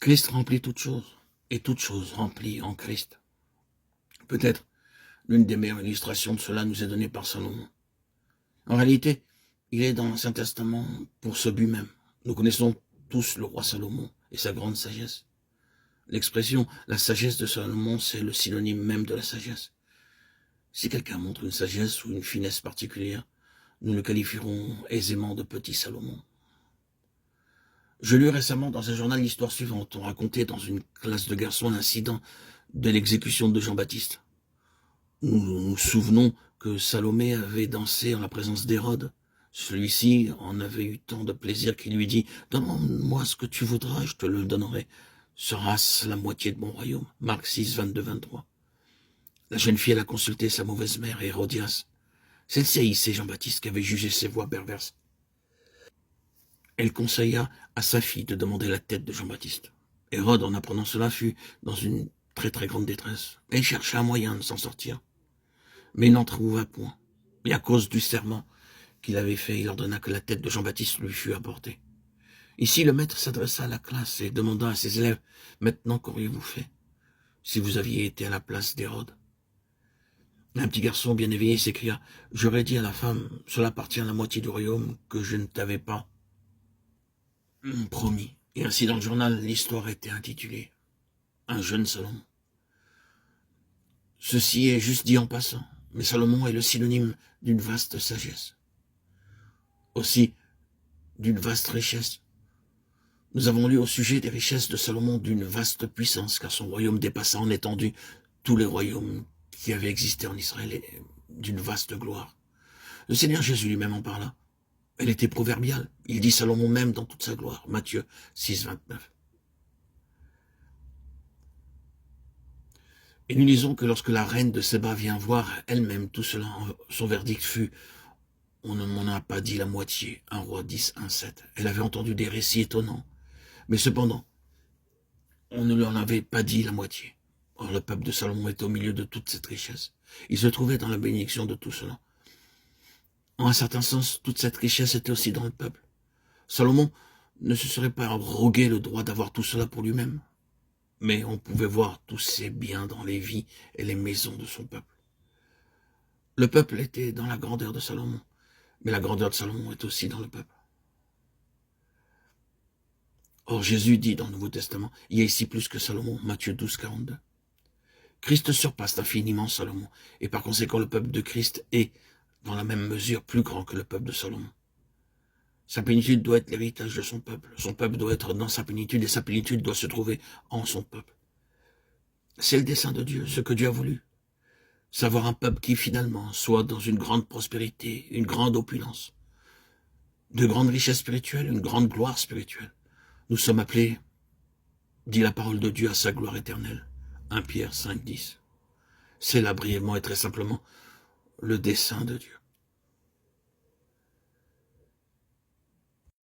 Christ remplit toutes choses, et toutes choses remplies en Christ. Peut-être l'une des meilleures illustrations de cela nous est donnée par Salomon. En réalité, il est dans l'Ancien Testament pour ce but même. Nous connaissons tous le roi Salomon et sa grande sagesse. L'expression « la sagesse de Salomon », c'est le synonyme même de la sagesse. Si quelqu'un montre une sagesse ou une finesse particulière, nous le qualifierons aisément de petit Salomon. Je lus récemment dans un journal l'histoire suivante. On racontait dans une classe de garçons l'incident de l'exécution de Jean-Baptiste. Nous nous souvenons que Salomé avait dansé en la présence d'Hérode. Celui-ci en avait eu tant de plaisir qu'il lui dit « Demande-moi ce que tu voudras, je te le donnerai. Sera-ce la moitié de mon royaume ?» Marc 6, 22-23. La jeune fille, elle a consulté sa mauvaise mère, Hérodias. Celle-ci haïssait Jean-Baptiste qui avait jugé ses voies perverses. Elle conseilla à sa fille de demander la tête de Jean-Baptiste. Hérode, en apprenant cela, fut dans une très très grande détresse. Elle chercha un moyen de s'en sortir. Mais il n'en trouva point. Et à cause du serment qu'il avait fait, il ordonna que la tête de Jean-Baptiste lui fût apportée. Ici, le maître s'adressa à la classe et demanda à ses élèves, « Maintenant, qu'auriez-vous fait si vous aviez été à la place d'Hérode ?» Un petit garçon bien éveillé s'écria, « J'aurais dit à la femme, cela appartient à la moitié du royaume que je ne t'avais pas promis. » Et ainsi, dans le journal, l'histoire était intitulée « Un jeune Salomon ». Ceci est juste dit en passant, mais Salomon est le synonyme d'une vaste sagesse. Aussi, d'une vaste richesse. Nous avons lu au sujet des richesses de Salomon d'une vaste puissance, car son royaume dépassa en étendue tous les royaumes qui avaient existé en Israël, et d'une vaste gloire. Le Seigneur Jésus lui-même en parla. Elle était proverbiale. Il dit Salomon même dans toute sa gloire. Matthieu 6, 29. Et nous lisons que lorsque la reine de Séba vient voir elle-même tout cela, son verdict fut « On ne m'en a pas dit la moitié ». 1 Roi 10, 1, 7. Elle avait entendu des récits étonnants. Mais cependant, on ne lui en avait pas dit la moitié. Or, le peuple de Salomon était au milieu de toute cette richesse. Il se trouvait dans la bénédiction de tout cela. En un certain sens, toute cette richesse était aussi dans le peuple. Salomon ne se serait pas arrogué le droit d'avoir tout cela pour lui-même. Mais on pouvait voir tous ses biens dans les vies et les maisons de son peuple. Le peuple était dans la grandeur de Salomon, mais la grandeur de Salomon est aussi dans le peuple. Or, Jésus dit dans le Nouveau Testament, il y a ici plus que Salomon, Matthieu 12, 42. Christ surpasse infiniment Salomon, et par conséquent le peuple de Christ est, dans la même mesure, plus grand que le peuple de Salomon. Sa plénitude doit être l'héritage de son peuple doit être dans sa plénitude, et sa plénitude doit se trouver en son peuple. C'est le dessein de Dieu, ce que Dieu a voulu. Savoir un peuple qui, finalement, soit dans une grande prospérité, une grande opulence, de grandes richesses spirituelles, une grande gloire spirituelle. Nous sommes appelés, dit la parole de Dieu, à sa gloire éternelle. 1 Pierre 5, 10. C'est là brièvement et très simplement le dessein de Dieu.